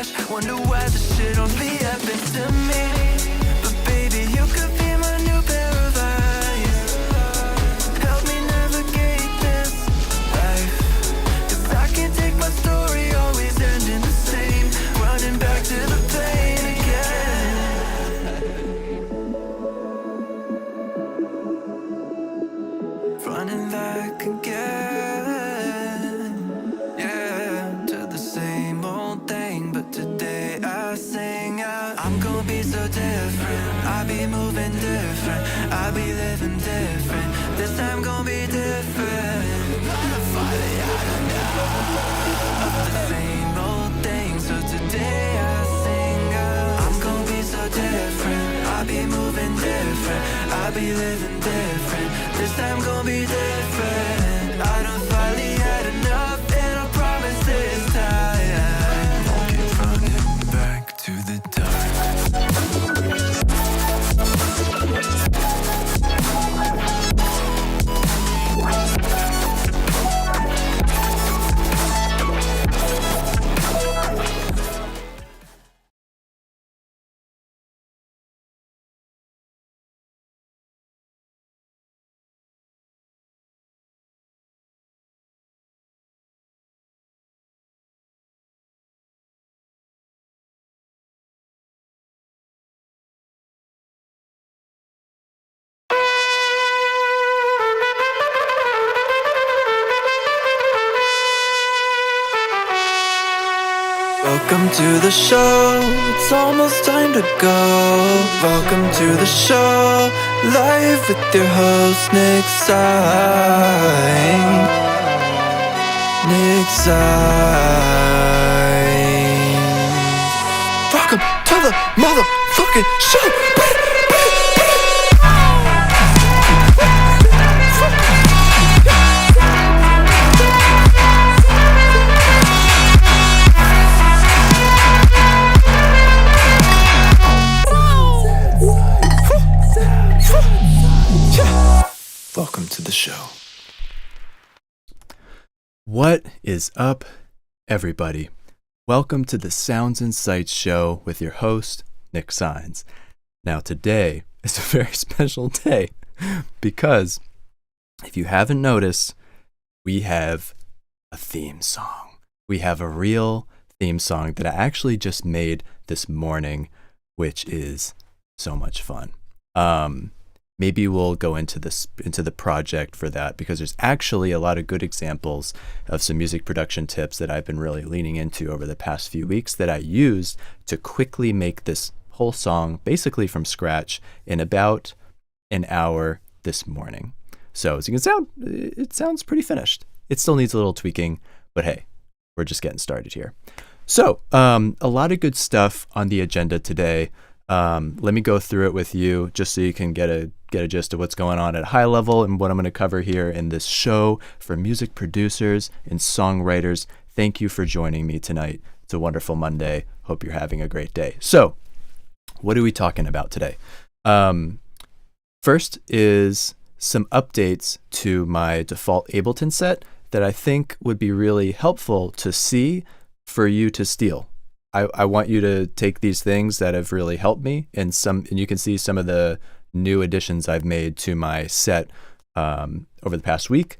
flesh. Wonder why this shit only happens to me. But baby, you could be my new pair of eyes. Help me navigate this life. 'Cause I can't take my story always ending the same. Running back to the pain again. Running back again. Yeah, to the same old thing. But today I sing out, I'm gonna be so different. I'll be moving different. I'll be living different. This time gonna be different. Finally out of the same old thing. So today I sing out, I'm gonna be so different. I'll be moving different. I'll be living different. This time gonna be different. I done finally had enough, and I promise this time won't keep running back to the dark. Welcome to the show, it's almost time to go. Welcome to the show, live with your host, Nick Sainz. Nick Sainz. Welcome to the motherfucking show. Welcome to the show. What is up, everybody? Welcome to the Sounds and Sights show with your host, Nick Sainz. Now, today is a very special day because if you haven't noticed, we have a theme song. We have a real theme song that I actually just made this morning, which is so much fun. Maybe we'll go into the project for that because there's actually a lot of good examples of some music production tips that I've been really leaning into over the past few weeks that I used to quickly make this whole song basically from scratch in about an hour this morning. So as you can tell, it sounds pretty finished. It still needs a little tweaking, but hey, we're just getting started here. So a lot of good stuff on the agenda today. Let me go through it with you just so you can get a gist of what's going on at a high level and what I'm going to cover here in this show for music producers and songwriters. Thank you for joining me tonight. It's a wonderful Monday. Hope you're having a great day. So, what are we talking about today? First is some updates to my default Ableton set that I think would be really helpful to see for you to steal. I want you to take these things that have really helped me and you can see some of the new additions I've made to my set over the past week.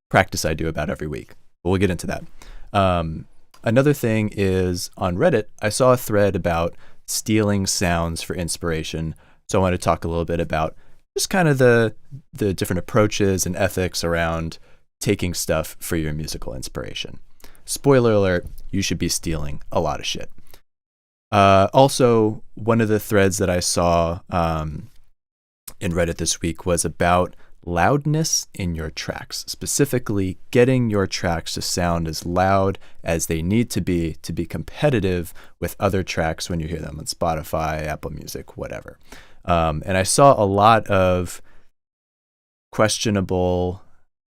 Practice I do about every week. But we'll get into that. Another thing is on Reddit, I saw a thread about stealing sounds for inspiration. So I want to talk a little bit about just kind of the different approaches and ethics around taking stuff for your musical inspiration. Spoiler alert, you should be stealing a lot of shit. Also, one of the threads that I saw in Reddit this week was about loudness in your tracks, specifically getting your tracks to sound as loud as they need to be competitive with other tracks when you hear them on Spotify, Apple Music, whatever. And I saw a lot of questionable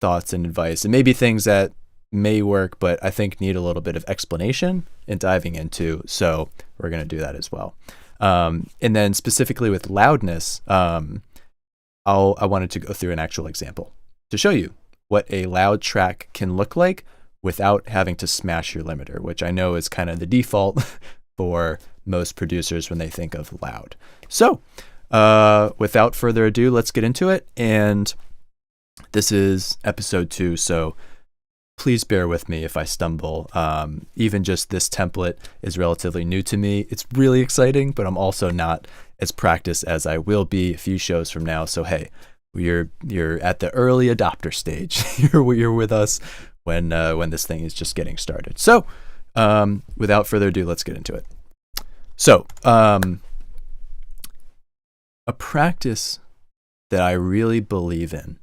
thoughts and advice, and maybe things that may work, but I think need a little bit of explanation and diving into. So we're going to do that as well. And then specifically with loudness, I wanted to go through an actual example to show you what a loud track can look like without having to smash your limiter, which I know is kind of the default, for most producers when they think of loud. So without further ado, let's get into it. And this is episode 2, so please bear with me if I stumble. Even just this template is relatively new to me. It's really exciting, but I'm also not as practiced as I will be a few shows from now. So hey, you're at the early adopter stage. you're with us when this thing is just getting started. So without further ado, let's get into it. So a practice that I really believe in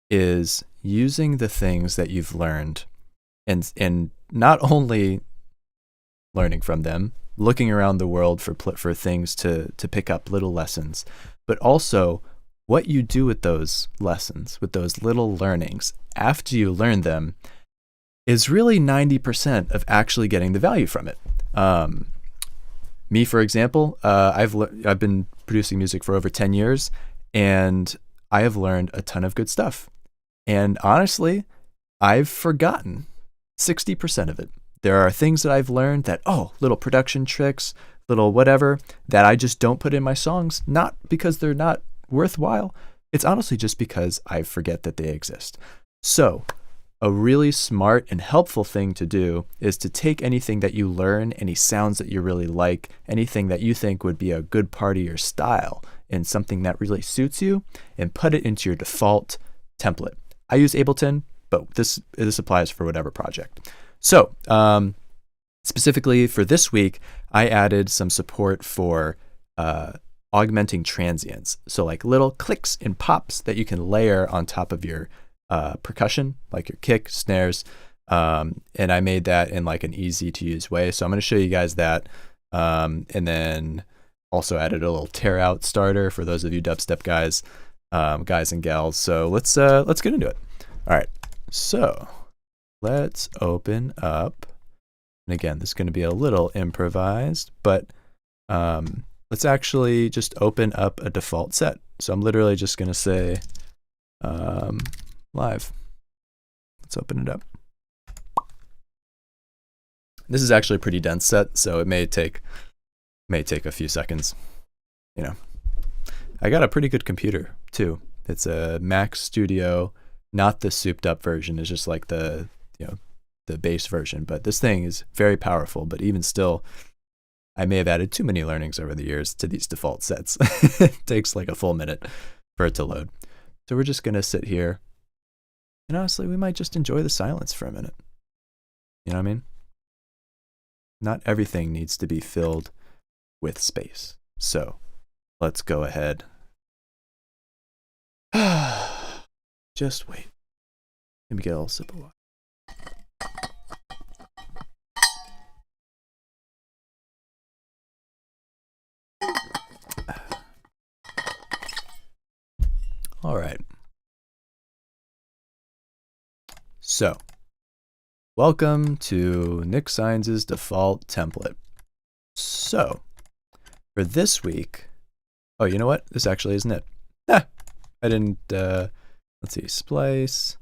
is using the things that you've learned and not only learning from them, looking around the world for things to pick up little lessons, but also what you do with those lessons, with those little learnings after you learn them is really 90% of actually getting the value from it. Me, for example, I've been producing music for over 10 years, and I have learned a ton of good stuff. And honestly, I've forgotten 60% of it. There are things that I've learned that, little production tricks, little whatever, that I just don't put in my songs, not because they're not worthwhile. It's honestly just because I forget that they exist. So a really smart and helpful thing to do is to take anything that you learn, any sounds that you really like, anything that you think would be a good part of your style and something that really suits you, and put it into your default template. I use Ableton, but this applies for whatever project. So specifically for this week, I added some support for augmenting transients. So like little clicks and pops that you can layer on top of your percussion, like your kick, snares. And I made that in like an easy to use way. So I'm going to show you guys that. And then also added a little tear out starter for those of you dubstep guys and gals. So let's get into it. All right. So let's open up. And again, this is going to be a little improvised, but let's actually just open up a default set. So I'm literally just going to say live. Let's open it up. This is actually a pretty dense set, so it may take a few seconds. You know, I got a pretty good computer too. It's a Mac Studio, not the souped up version. It's just like the base version. But this thing is very powerful. But even still, I may have added too many learnings over the years to these default sets. It takes like a full minute for it to load. So we're just gonna sit here. And honestly, we might just enjoy the silence for a minute. You know what I mean? Not everything needs to be filled with space. So let's go ahead. Just wait. Let me get a little sip of water. All right. So, welcome to Nick Signs' default template. So, for this week, you know what? This actually isn't it. I didn't, let's see, splice,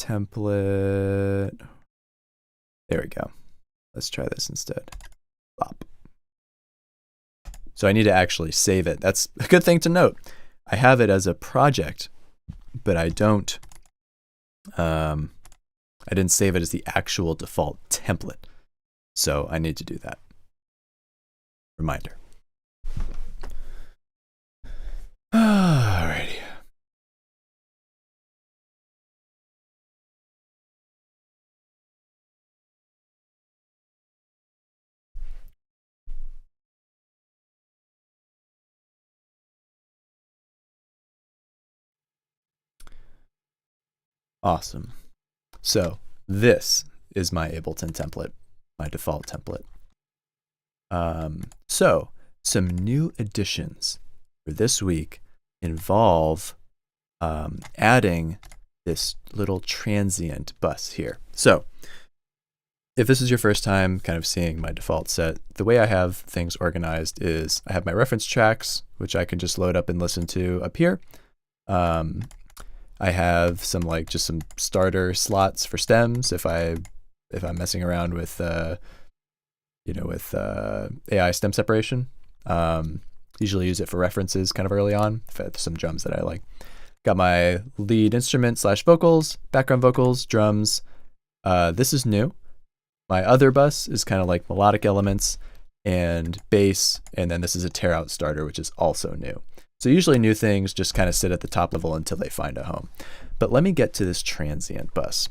template. There we go. Let's try this instead. Bop. So I need to actually save it. That's a good thing to note. I have it as a project, but I don't, I didn't save it as the actual default template. So I need to do that. Reminder. Alrighty. Awesome. So this is my Ableton template, my default template. So some new additions for this week involve adding this little transient bus here. So if this is your first time kind of seeing my default set, the way I have things organized is I have my reference tracks, which I can just load up and listen to up here. I have some just some starter slots for stems if I'm messing around with with AI stem separation. Usually use it for references kind of early on if I have some drums that I like. Got my lead instrument / vocals, background vocals, drums. This is new. My other bus is kind of like melodic elements and bass, and then this is a tear out starter, which is also new. So usually new things just kind of sit at the top level until they find a home. But let me get to this transient bus.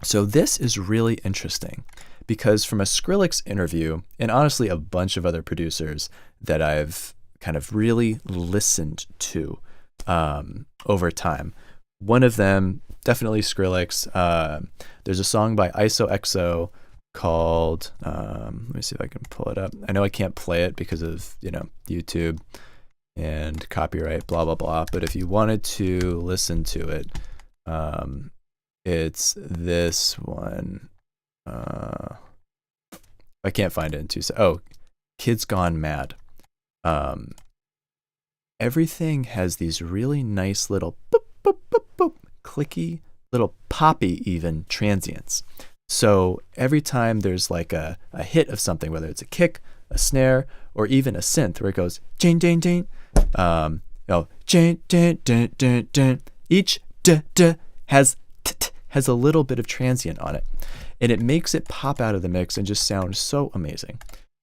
So this is really interesting because from a Skrillex interview, and honestly a bunch of other producers that I've kind of really listened to over time, one of them, definitely Skrillex. There's a song by ISOXO called, let me see if I can pull it up. I know I can't play it because of, YouTube and copyright, blah, blah, blah. But if you wanted to listen to it, it's this one. I can't find it in 2 seconds. Oh, Kids Gone Mad. Everything has these really nice little boop, boop, boop, boop, clicky, little poppy even transients. So every time there's like a hit of something, whether it's a kick, a snare, or even a synth where it goes jing, jing, jing, jing, jing, jing, jing, jing. Each has a little bit of transient on it, and it makes it pop out of the mix and just sound so amazing.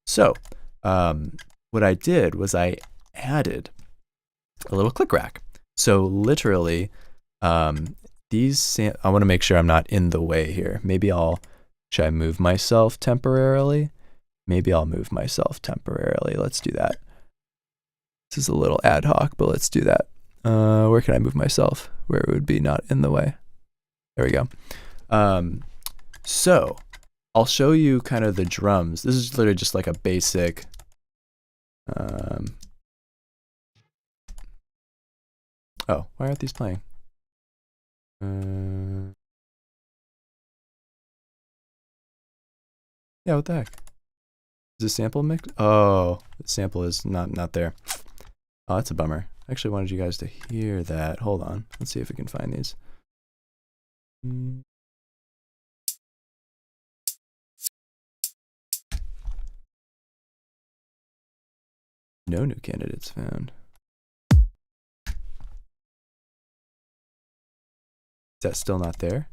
So what I did was I added a little click rack. So literally, I want to make sure I'm not in the way here. Should I move myself temporarily? Maybe I'll move myself temporarily. Let's do that. This is a little ad hoc, but let's do that. Where can I move myself? Where it would be not in the way. There we go. So I'll show you kind of the drums. This is literally just like a basic, oh, why aren't these playing? Yeah, what the heck? Is the sample mix? Oh, the sample is not there. Oh, that's a bummer. I actually wanted you guys to hear that. Hold on. Let's see if we can find these. No new candidates found. Is that still not there?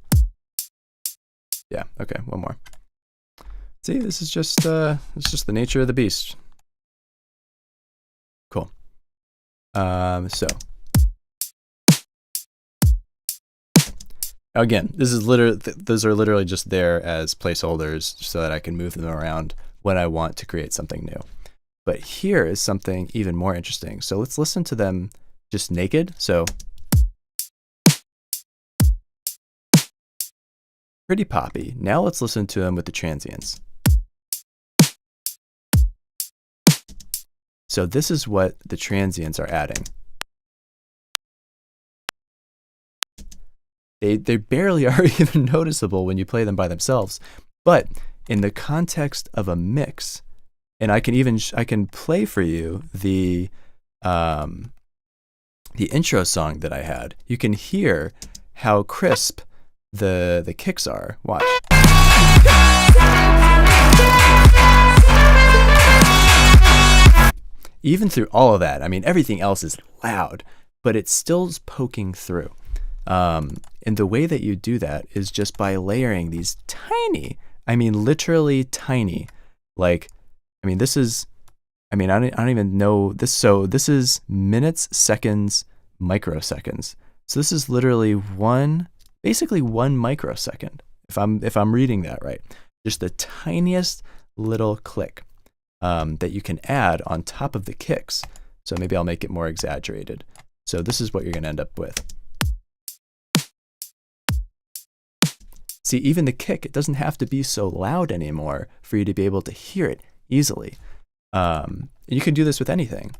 Yeah, okay, one more. See, this is just the nature of the beast. Cool. So again, those are literally just there as placeholders so that I can move them around when I want to create something new. But here is something even more interesting. So let's listen to them just naked. So pretty poppy. Now let's listen to them with the transients. So this is what the transients are adding. They barely are even noticeable when you play them by themselves, but in the context of a mix, and I can play for you the intro song that I had. You can hear how crisp the kicks are. Watch. Even through all of that, I mean, everything else is loud, but it's still poking through. And the way that you do that is just by layering these tiny, I mean, literally tiny, like, I mean, this is, I mean, I don't even know this. So this is minutes, seconds, microseconds. So this is literally basically one microsecond. If I'm reading that right, just the tiniest little click that you can add on top of the kicks. So maybe I'll make it more exaggerated. So this is what you're going to end up with. See, even the kick, it doesn't have to be so loud anymore for you to be able to hear it easily. You can do this with anything.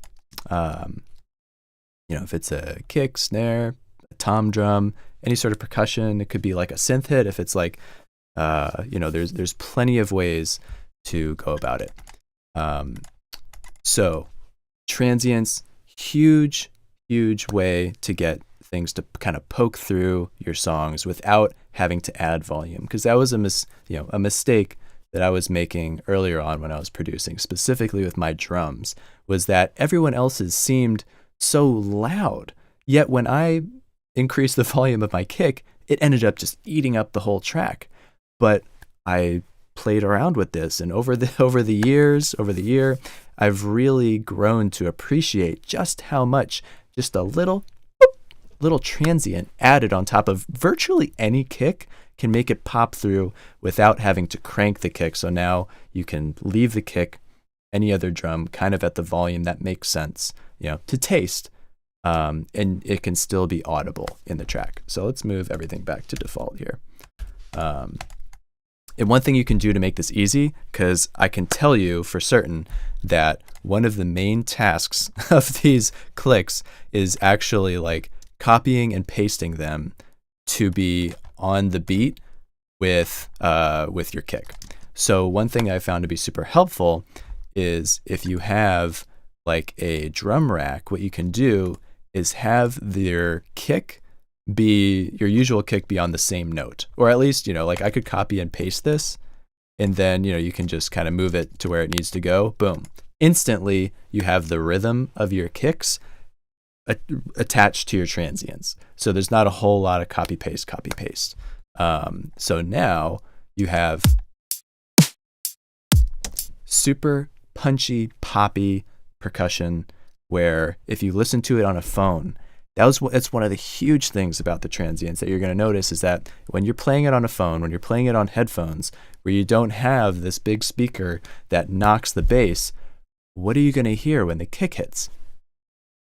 If it's a kick, snare, a tom drum, any sort of percussion, it could be like a synth hit. If it's like, there's plenty of ways to go about it. So transients, huge way to get things to kind of poke through your songs without having to add volume, because that was a mistake that I was making earlier on when I was producing, specifically with my drums, was that everyone else's seemed so loud. Yet when I increased the volume of my kick, it ended up just eating up the whole track. But I played around with this, and over the year, I've really grown to appreciate just how much just a little transient added on top of virtually any kick can make it pop through without having to crank the kick. So now you can leave the kick, any other drum, kind of at the volume that makes sense, to taste, and it can still be audible in the track. So let's move everything back to default here. And one thing you can do to make this easy, because I can tell you for certain that one of the main tasks of these clicks is actually like copying and pasting them to be on the beat with your kick. So one thing I found to be super helpful is if you have like a drum rack, what you can do is have your usual kick be on the same note, or at least, like I could copy and paste this, and then, you can just kind of move it to where it needs to go. Boom. Instantly, you have the rhythm of your kicks attached to your transients. So there's not a whole lot of copy paste. So now you have super punchy, poppy percussion where if you listen to it on a phone, it's one of the huge things about the transients that you're going to notice is that when you're playing it on a phone, when you're playing it on headphones, where you don't have this big speaker that knocks the bass, what are you going to hear when the kick hits?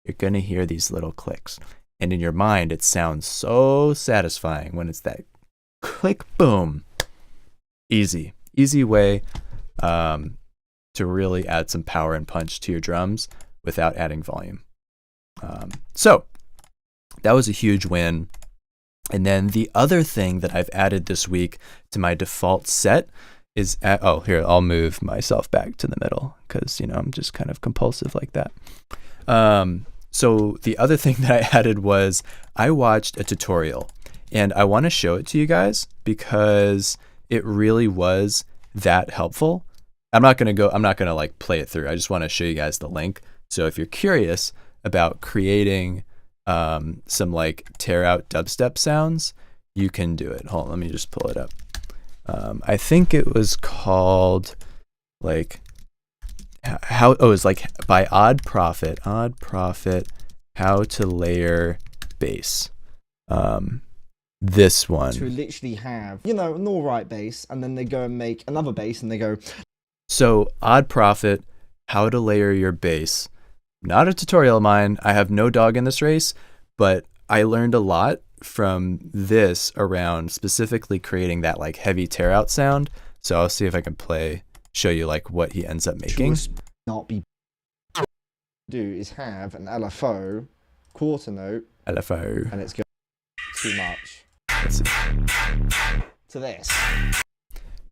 You're going to hear these little clicks. And in your mind, it sounds so satisfying when it's that click, boom. Easy way to really add some power and punch to your drums without adding volume. So that was a huge win. And then the other thing that I've added this week to my default set is, here, I'll move myself back to the middle because, I'm just kind of compulsive like that. So the other thing that I added was I watched a tutorial, and I want to show it to you guys because it really was that helpful. I'm not going to like play it through. I just want to show you guys the link. So if you're curious about creating some like tear out dubstep sounds, you can do it. Hold on, let me just pull it up. I think it was called like it's like by Odd Prophet, How to Layer Bass. This one. To literally have, an alright bass, and then they go and make another bass, and they go. So Odd Prophet, How to Layer Your Bass. Not a tutorial of mine. I have no dog in this race, but I learned a lot from this around specifically creating that like heavy tear out sound. So I'll see if I can show you like what he ends up making. Not be do is have an LFO quarter note, and it's going too much. Let's see. To this.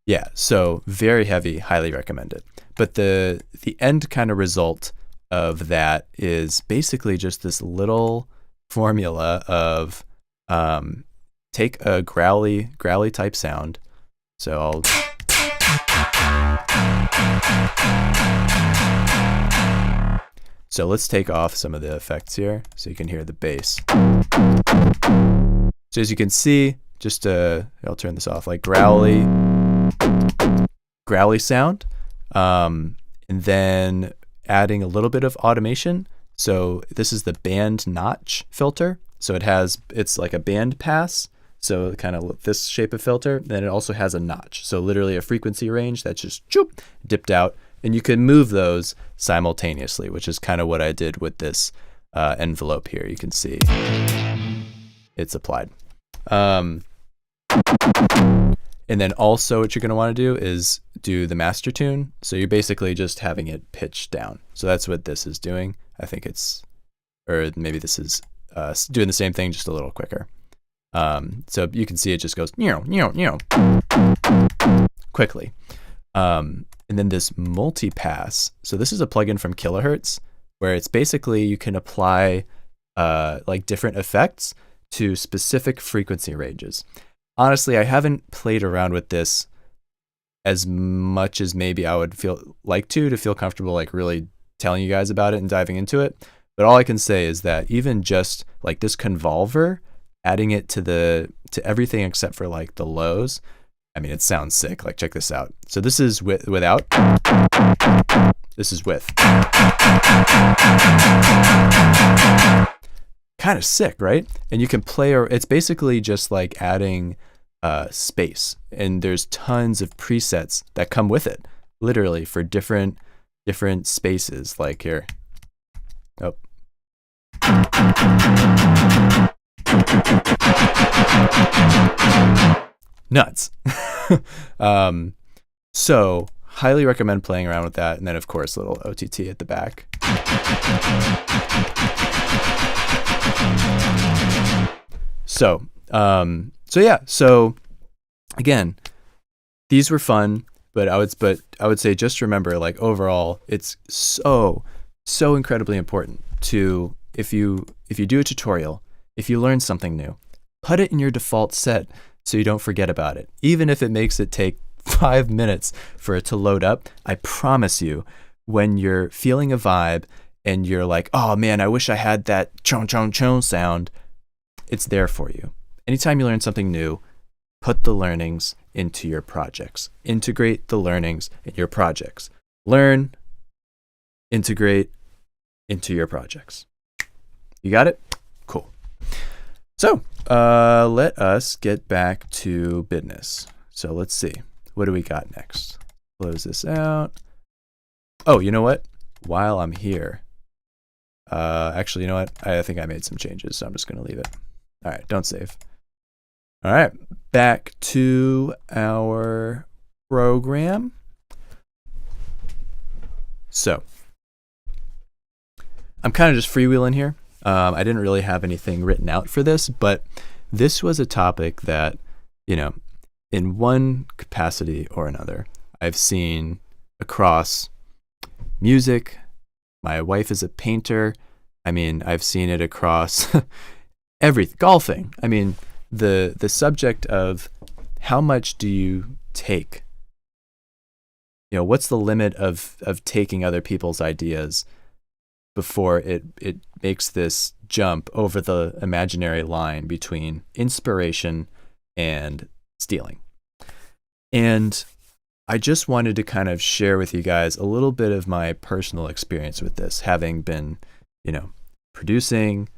Yeah, so very heavy, highly recommend it. But the end kind of result of that is basically just this little formula of take a growly type sound. So let's take off some of the effects here so you can hear the bass. So as you can see, I'll turn this off, like growly sound, and then adding a little bit of automation. So this is the band notch filter. So it's like a band pass. So kind of this shape of filter. Then it also has a notch. So literally a frequency range that's just dipped out. And you can move those simultaneously, which is kind of what I did with this envelope here. You can see it's applied. And then also what you're going to want to do is do the master tune. So you're basically just having it pitched down. So that's what this is doing. I think maybe this is doing the same thing, just a little quicker. So you can see it just goes quickly. And then this multi-pass. So this is a plugin from Kilohertz where it's basically you can apply like different effects to specific frequency ranges. Honestly, I haven't played around with this as much as maybe I would feel comfortable like really telling you guys about it and diving into it. But all I can say is that even just like this convolver, adding it to everything except for like the lows, I mean, it sounds sick. Like, check this out. So this is without. This is with. Kind of sick, right? And you can play, or it's basically just like adding space. And there's tons of presets that come with it, literally for different spaces. Like here. Oh. Nuts. So highly recommend playing around with that. And then of course, a little OTT at the back. So again, these were fun, but I would say just remember, like, overall, it's so incredibly important to, if you do a tutorial, if you learn something new, put it in your default set so you don't forget about it. Even if it makes it take 5 minutes for it to load up, I promise you, when you're feeling a vibe and you're like, oh man, I wish I had that chon chon chon sound, it's there for you. Anytime you learn something new, put the learnings into your projects. Integrate the learnings in your projects. Learn, integrate into your projects. You got it? Cool. So let us get back to business. So let's see. What do we got next? Close this out. Oh, you know what? While I'm here, actually, you know what? I think I made some changes, so I'm just going to leave it. All right, don't save. All right, back to our program. So I'm kind of just freewheeling here. I didn't really have anything written out for this, but this was a topic that, you know, in one capacity or another, I've seen across music. My wife is a painter. I mean, I've seen it across golfing. I mean, the subject of how much do you take? You know, what's the limit of taking other people's ideas before it makes this jump over the imaginary line between inspiration and stealing? And I just wanted to kind of share with you guys a little bit of my personal experience with this, having been, you know, producing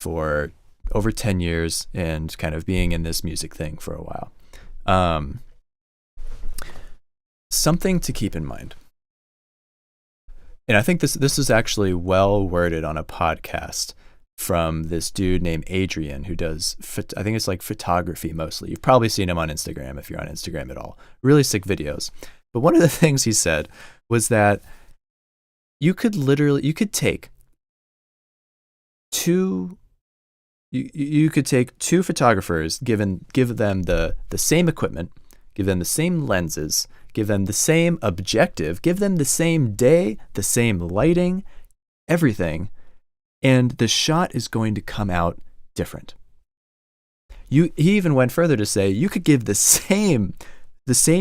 for over 10 years and kind of being in this music thing for a while. Something to keep in mind. And I think this is actually well worded on a podcast from this dude named Adrian, who does, I think it's like photography mostly. You've probably seen him on Instagram if you're on Instagram at all. Really sick videos. But one of the things he said was that you could take two photographers, give them the same equipment, give them the same lenses, give them the same objective, give them the same day, the same lighting, everything, and the shot is going to come out different. He even went further to say you could give the same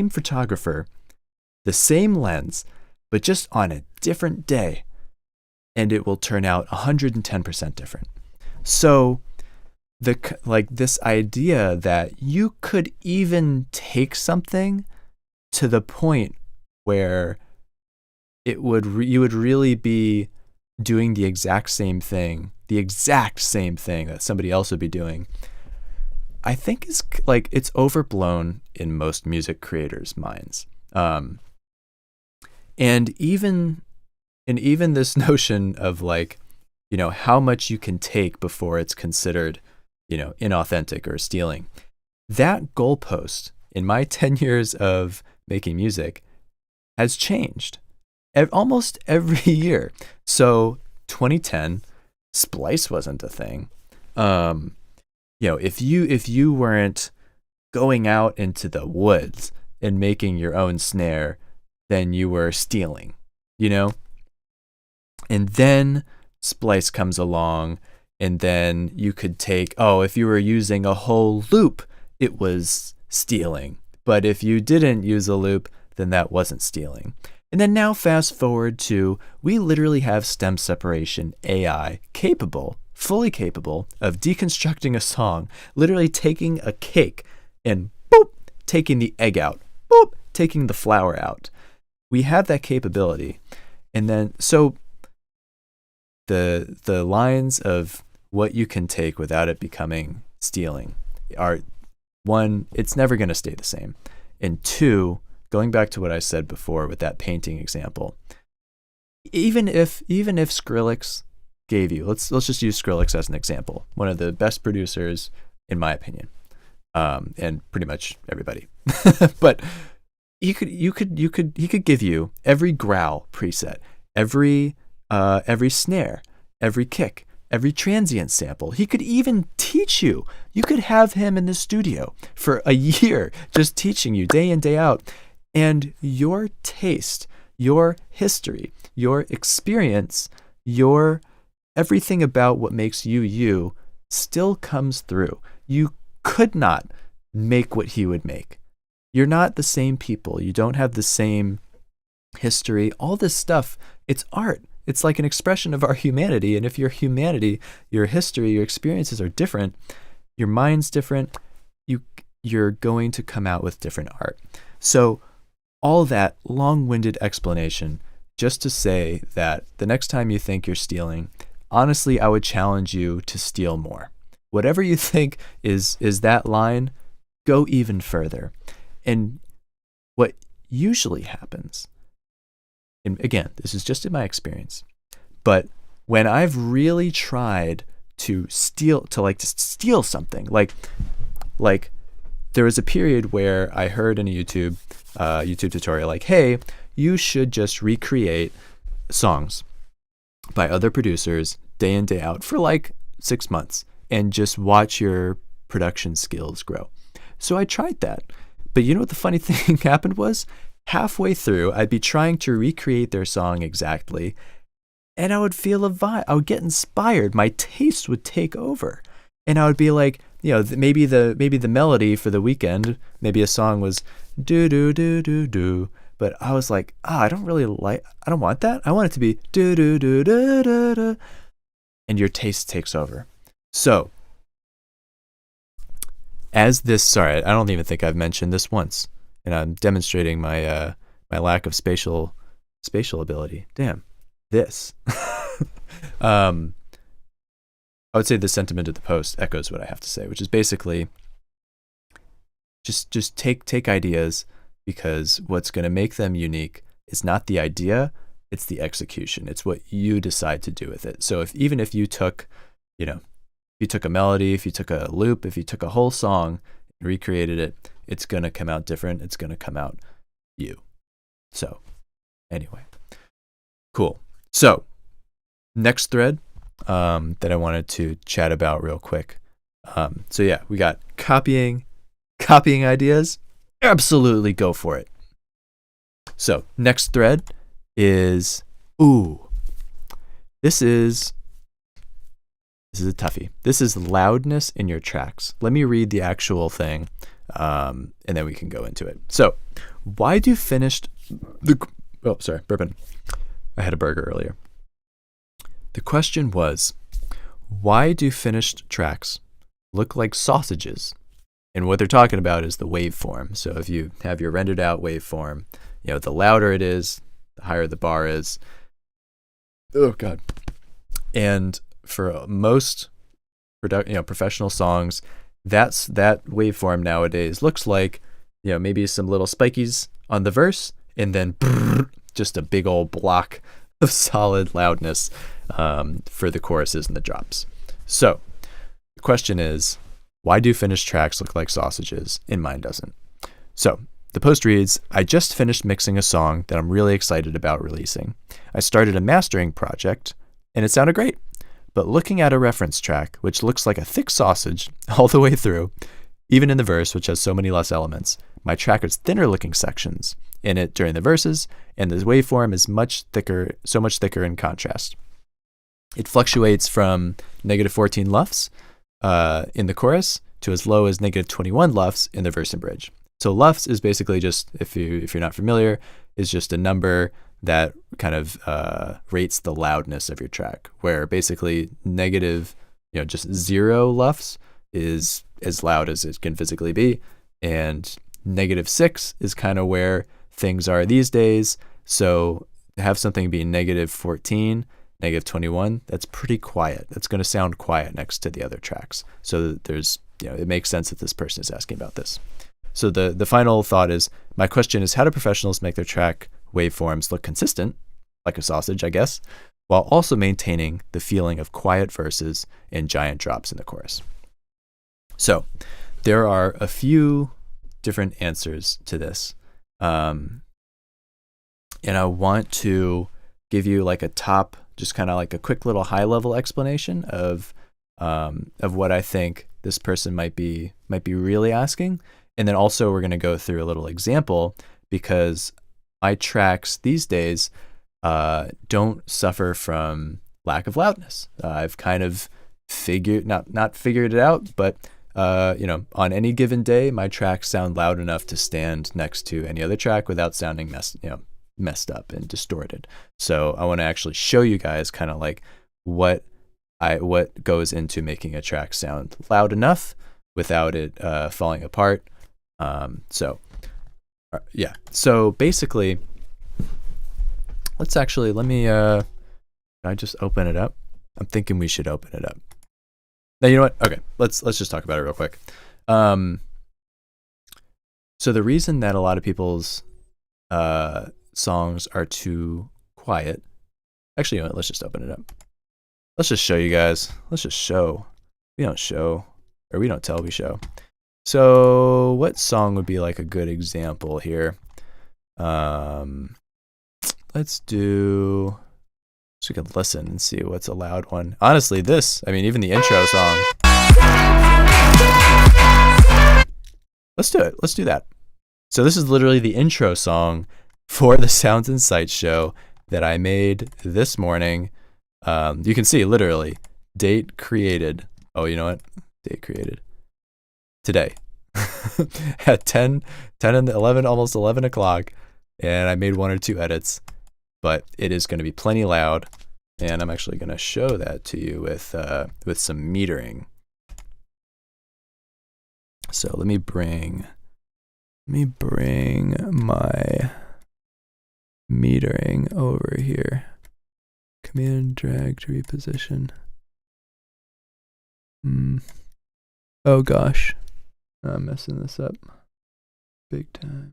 photographer the same lens, but just on a different day, and it will turn out 110% different. So this idea that you could even take something to the point where you would really be doing the exact same thing that somebody else would be doing, I think is like, it's overblown in most music creators' minds. And even this notion of, like, you know, how much you can take before it's considered, you know, inauthentic or stealing. That goalpost in my 10 years of making music has changed almost every year. So 2010, Splice wasn't a thing. You know, if you weren't going out into the woods and making your own snare, then you were stealing, you know? And then Splice comes along, and then you could take, if you were using a whole loop, it was stealing. But if you didn't use a loop, then that wasn't stealing. And then now fast forward to, we literally have stem separation AI fully capable of deconstructing a song, literally taking a cake and boop, taking the egg out, boop, taking the flour out. We have that capability. And then, so the lines of what you can take without it becoming stealing are, one, it's never going to stay the same. And two, going back to what I said before with that painting example, even if Skrillex gave you, let's just use Skrillex as an example, one of the best producers in my opinion, and pretty much everybody, but he could give you every growl preset, every snare, every kick, every transient sample. He could even teach you. You could have him in the studio for a year just teaching you day in, day out. And your taste, your history, your experience, your everything about what makes you you still comes through. You could not make what he would make. You're not the same people. You don't have the same history. All this stuff, it's art. It's like an expression of our humanity. And if your humanity, your history, your experiences are different, your mind's different, you're going to come out with different art. So all that long-winded explanation just to say that the next time you think you're stealing, honestly, I would challenge you to steal more. Whatever you think is that line, go even further. And what usually happens, and again, this is just in my experience, but when I've really tried to steal something, like there was a period where I heard in a YouTube tutorial, like, hey, you should just recreate songs by other producers day in, day out for like 6 months and just watch your production skills grow. So I tried that. But you know what the funny thing happened was? Halfway through, I'd be trying to recreate their song exactly, and I would feel a vibe. I would get inspired. My taste would take over. And I would be like, maybe the melody for the weekend, maybe a song was do do do do do, but I was like, I don't want that. I want it to be do do do do do do, and your taste takes over. So, sorry, I don't even think I've mentioned this once, and I'm demonstrating my my lack of spatial ability. Damn, this. I would say the sentiment of the post echoes what I have to say, which is basically just take ideas, because what's going to make them unique is not the idea, it's the execution. It's what you decide to do with it. So even if you took, if you took a melody, if you took a loop, if you took a whole song and recreated it, it's going to come out different. It's going to come out you. So anyway, cool. So next thread that I wanted to chat about real quick. So yeah, we got copying ideas. Absolutely go for it. So next thread is, this is a toughie. This is loudness in your tracks. Let me read the actual thing, and then we can go into it. So why do burping. I had a burger earlier. The question was, why do finished tracks look like sausages? And what they're talking about is the waveform. So if you have your rendered out waveform, the louder it is, the higher the bar is. Oh God. And for most professional songs, that waveform nowadays looks like, maybe some little spikies on the verse, and then just a big old block of solid loudness for the choruses and the drops. So the question is, why do finished tracks look like sausages and mine doesn't? So the post reads, I just finished mixing a song that I'm really excited about releasing. I started a mastering project and it sounded great, but looking at a reference track, which looks like a thick sausage all the way through, even in the verse, which has so many less elements, my track has thinner looking sections in it during the verses, and the waveform is so much thicker in contrast. It fluctuates from -14 lufs in the chorus to as low as -21 lufs in the verse and bridge. So LUFS is basically just, if you're not familiar, is just a number that kind of rates the loudness of your track, where basically negative, just 0 LUFS is as loud as it can physically be, and -6 is kind of where things are these days. So to have something be -14, -21, that's pretty quiet. That's going to sound quiet next to the other tracks. So there's, it makes sense that this person is asking about this. So the final thought is, my question is, how do professionals make their track waveforms look consistent, like a sausage, I guess, while also maintaining the feeling of quiet verses and giant drops in the chorus? So there are a few different answers to this. And I want to give you like a top, just kind of like a quick little high level explanation of what I think this person might be really asking. And then also we're going to go through a little example, because my tracks these days don't suffer from lack of loudness. I've kind of not figured it out, but on any given day, my tracks sound loud enough to stand next to any other track without sounding messed up and distorted. So I want to actually show you guys kind of like what goes into making a track sound loud enough without it falling apart. So basically, let me can I just open it up? I'm thinking we should open it up. Now, you know what? Okay, let's just talk about it real quick. So the reason that a lot of people's songs are too quiet, actually, you know what? Let's just open it up. Let's just show you guys. Let's just show. We don't show, or we don't tell, we show. So what song would be like a good example here? Let's do, so we can listen and see what's a loud one. Honestly, even the intro song. Let's do it. Let's do that. So this is literally the intro song for the Sounds and Sights show that I made this morning. You can see literally date created. Oh, you know what? Date created today at 10 and 11, almost 11 o'clock. And I made 1 or 2 edits, but it is going to be plenty loud. And I'm actually going to show that to you with some metering. So let me bring my metering over here. Command drag to reposition. Oh gosh, I'm messing this up big time.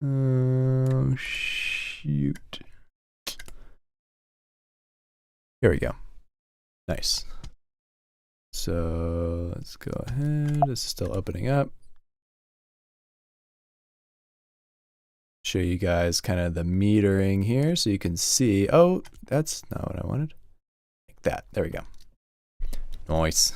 Oh shoot. Here we go. Nice. So let's go ahead. This is still opening up. Show you guys kind of the metering here so you can see. Oh, that's not what I wanted. Like that. There we go. Nice.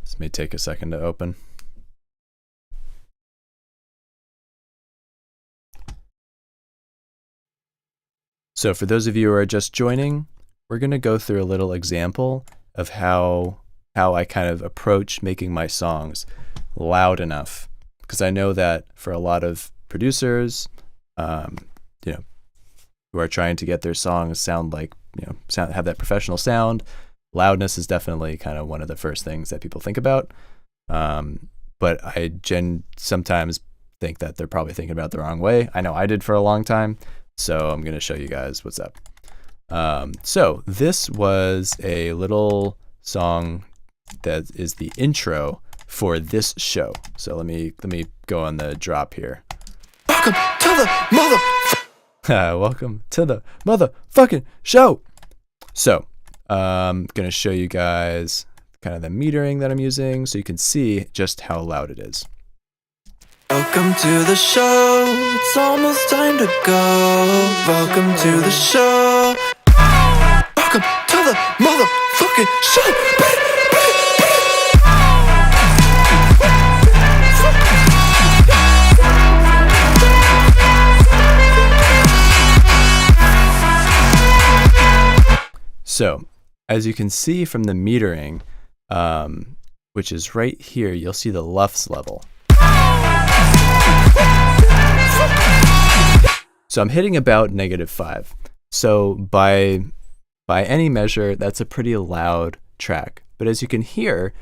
This may take a second to open. So for those of you who are just joining, we're going to go through a little example of how I kind of approach making my songs loud enough. Because I know that for a lot of producers, who are trying to get their songs sound like, have that professional sound, loudness is definitely kind of one of the first things that people think about. But I sometimes think that they're probably thinking about it the wrong way. I know I did for a long time. So I'm going to show you guys what's up. So this was a little song that is the intro for this show. So let me go on the drop here. Welcome to the welcome to the motherfucking show. So I'm going to show you guys kind of the metering that I'm using so you can see just how loud it is. Welcome to the show. It's almost time to go. Welcome to the show. Welcome to the motherfucking shit. So, as you can see from the metering, which is right here, you'll see the LUFS level. So I'm hitting about -5. So by any measure, that's a pretty loud track. But as you can hear,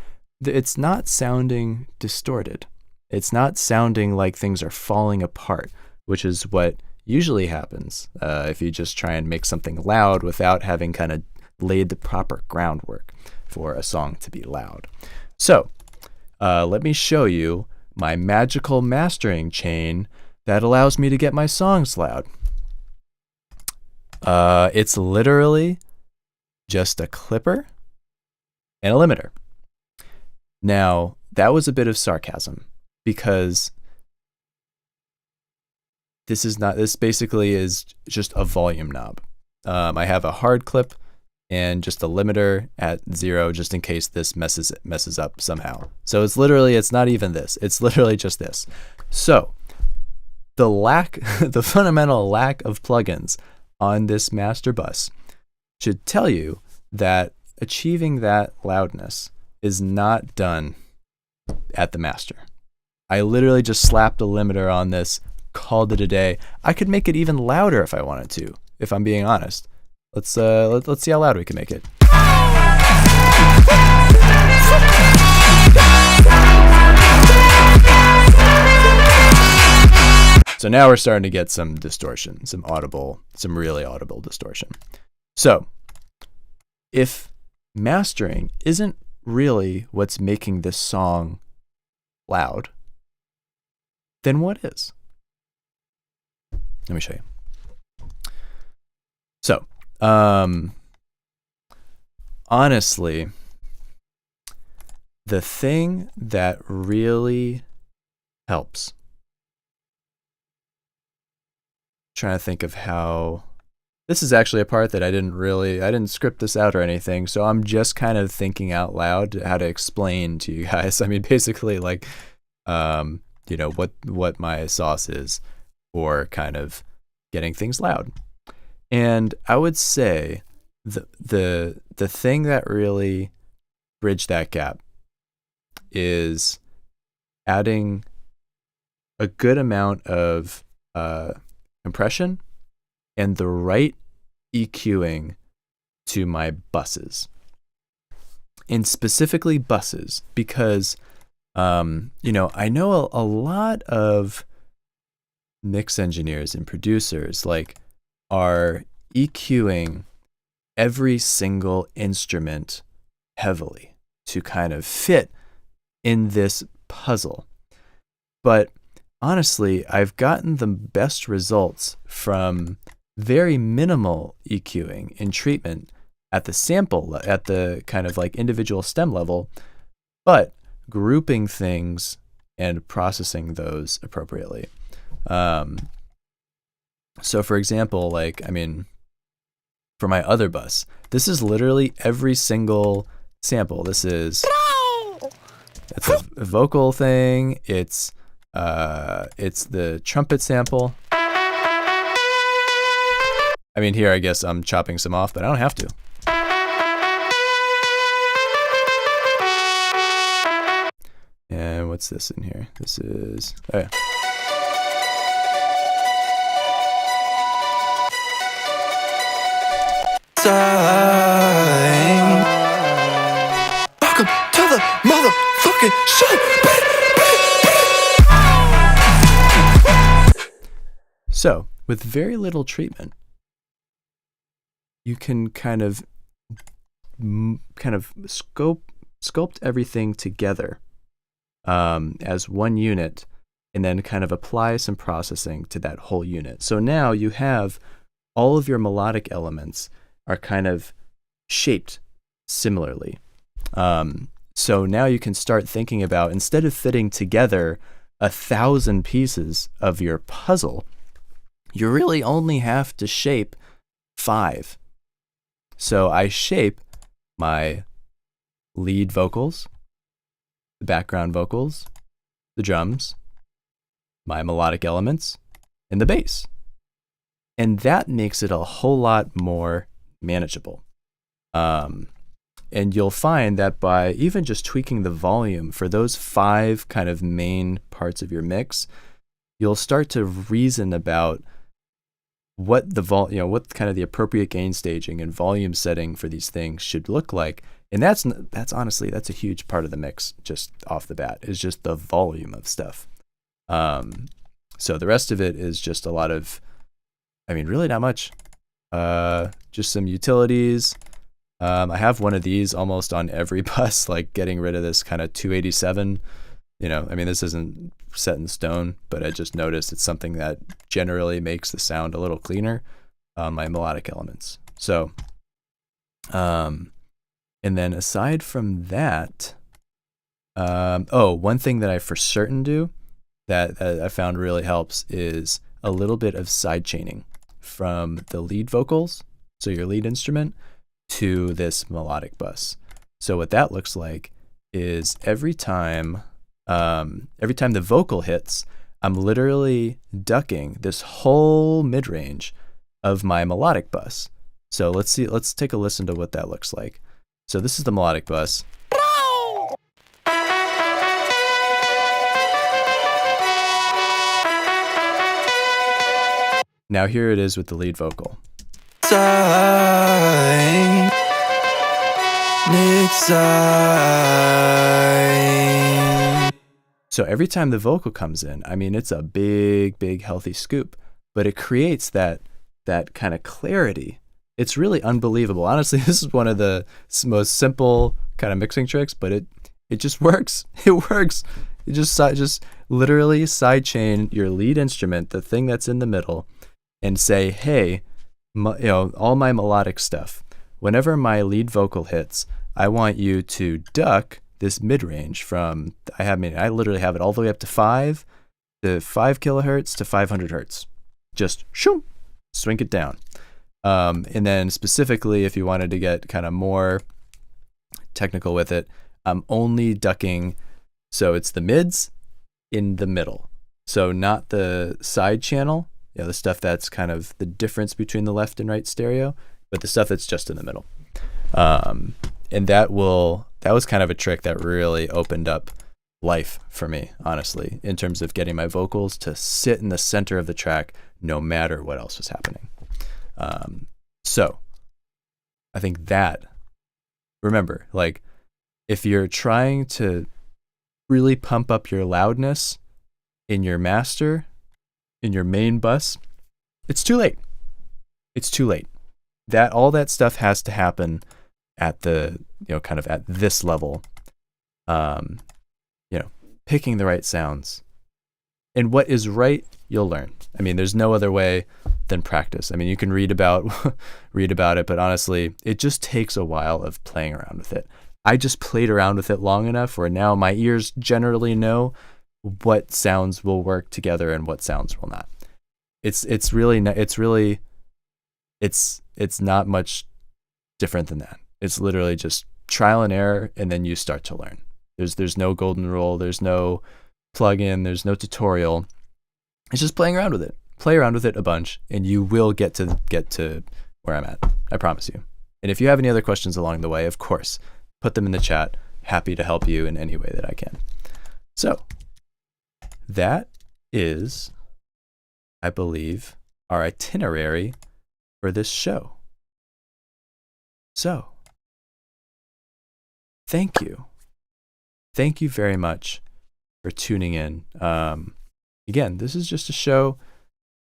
it's not sounding distorted. It's not sounding like things are falling apart, which is what usually happens if you just try and make something loud without having kind of laid the proper groundwork for a song to be loud. So let me show you my magical mastering chain that allows me to get my songs loud. It's literally just a clipper and a limiter. Now, that was a bit of sarcasm because this basically is just a volume knob. I have a hard clip and just a limiter at 0 just in case this messes up somehow. So it's not even this. It's literally just this. So the fundamental lack of plugins on this master bus should tell you that achieving that loudness is not done at the master. I literally just slapped a limiter on this, called it a day. I could make it even louder if I wanted to, if I'm being honest. Let's see how loud we can make it. So now we're starting to get some distortion, some really audible distortion. So if mastering isn't really what's making this song loud, then what is? Let me show you. So, honestly, the thing that really helps, trying to think of how, this is actually a part that I didn't script this out or anything, so I'm just kind of thinking out loud how to explain to you guys. I mean, basically, like, what my sauce is for kind of getting things loud. And I would say the thing that really bridged that gap is adding a good amount of compression and the right EQing to my buses. And specifically buses, because I know a lot of mix engineers and producers are EQing every single instrument heavily to kind of fit in this puzzle. But honestly, I've gotten the best results from very minimal EQing and treatment at the sample, at the kind of like individual stem level, but grouping things and processing those appropriately. So for example, for my other bus, this is literally every single sample. It's a vocal thing. It's the trumpet sample. I mean, here I guess I'm chopping some off, but I don't have to. And what's this in here? This is, oh yeah. Welcome to the motherfucking show. So, with very little treatment, you can kind of sculpt everything together as one unit, and then kind of apply some processing to that whole unit. So now you have all of your melodic elements are kind of shaped similarly. So now you can start thinking about, instead of fitting together 1,000 pieces of your puzzle, you really only have to shape 5. So I shape my lead vocals, the background vocals, the drums, my melodic elements, and the bass. And that makes it a whole lot more manageable. And you'll find that by even just tweaking the volume for those 5 kind of main parts of your mix, you'll start to reason about what the what kind of the appropriate gain staging and volume setting for these things should look like. And that's honestly, that's a huge part of the mix just off the bat, is just the volume of stuff. So the rest of it is just a lot of, really not much. Just some utilities. I have one of these almost on every bus, like getting rid of this kind of 287. This isn't set in stone, but I just noticed it's something that generally makes the sound a little cleaner on my melodic elements. So, and then aside from that, one thing that I for certain do that I found really helps is a little bit of side chaining from the lead vocals, so your lead instrument, to this melodic bus. So what that looks like is every time the vocal hits, I'm literally ducking this whole mid-range of my melodic bus. So let's take a listen to what that looks like. So this is the melodic bus. Now here it is with the lead vocal. So every time the vocal comes in, it's a big healthy scoop, but it creates that kind of clarity. It's really unbelievable. Honestly, this is one of the most simple kind of mixing tricks, but it just works. It works. You just literally sidechain your lead instrument, the thing that's in the middle, and say, hey, all my melodic stuff, whenever my lead vocal hits, I want you to duck this mid-range from, I literally have it all the way up to 5 kilohertz to 500 hertz. Just swing it down. And then specifically, if you wanted to get kind of more technical with it, I'm only ducking, so it's the mids in the middle. So not the side channel, the stuff that's kind of the difference between the left and right stereo, but the stuff that's just in the middle. And that was kind of a trick that really opened up life for me, honestly, in terms of getting my vocals to sit in the center of the track no matter what else was happening. So I think that, remember, like, if you're trying to really pump up your loudness in your master, in your main bus, it's too late. It's too late. All that stuff has to happen at the, kind of at this level, picking the right sounds. And what is right, you'll learn. There's no other way than practice. You can read about it, but honestly, it just takes a while of playing around with it. I just played around with it long enough where now my ears generally know what sounds will work together and what sounds will not. It's not much different than that. It's literally just trial and error, and then you start to learn. There's no golden rule. There's no plug-in. There's no tutorial. It's just playing around with it. Play around with it a bunch, and you will get to where I'm at. I promise you. And if you have any other questions along the way, of course, put them in the chat. Happy to help you in any way that I can. So that is, I believe, our itinerary for this show. So, thank you. Thank you very much for tuning in. Again, this is just a show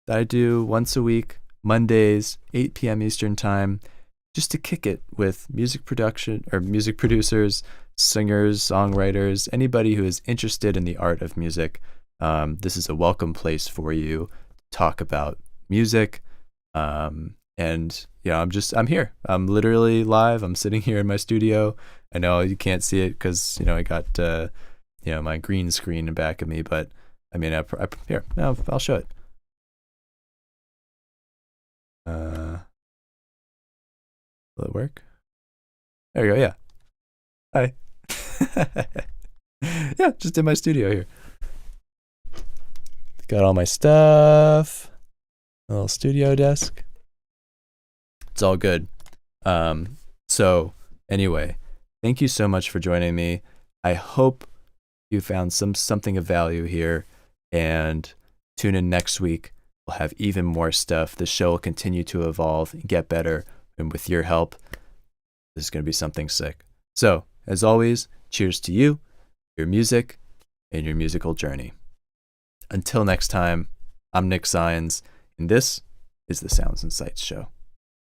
that I do once a week, Mondays, 8 p.m. Eastern Time, just to kick it with music production or music producers, singers, songwriters, anybody who is interested in the art of music. This is a welcome place for you to talk about music. And I'm here. I'm literally live. I'm sitting here in my studio. I know you can't see it because, I got, my green screen in back of me, but here, I'll show it. Will it work? There you go. Yeah. Hi. Yeah, just in my studio here. Got all my stuff. A little studio desk. It's all good. So anyway, thank you so much for joining me. I hope you found something of value here, and tune in next week. We'll have even more stuff. The show will continue to evolve and get better, and with your help, this is going to be something sick. So, as always, cheers to you, your music, and your musical journey. Until next time, I'm Nick Signs, and this is the Sounds and Sights Show.